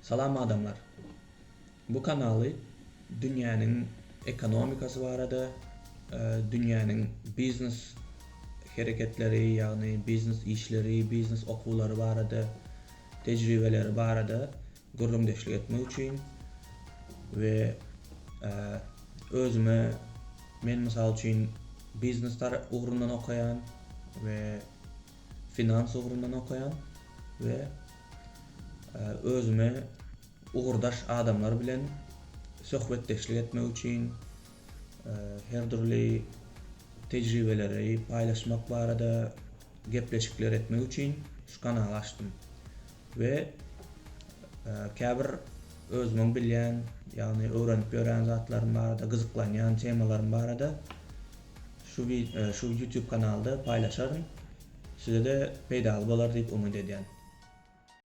Salam adamlar. Bu kanalı dünyanın ekonomikası barada, dünyanın business hareketleri, yani business işleri, business okulları barada, tecrübeleri barada gurrumdeşlik etmek için ve özüme men misal için businesslar uğrundan okuyan ve finans uğrundan okuyan ve özüme uğurdaş adamlar bilen söhbetdeşlik etmek için her türlü tecrübeleri paylaşmak barada gepleşikler etmek için şu kanalı açtım ve käbir özüme bilen, yani öğrenip gören zatlarım barada, gızıklanyan temalarım barada şu YouTube kanalda paylaşarım. Size de faydalı bolar diýip umyt edýän.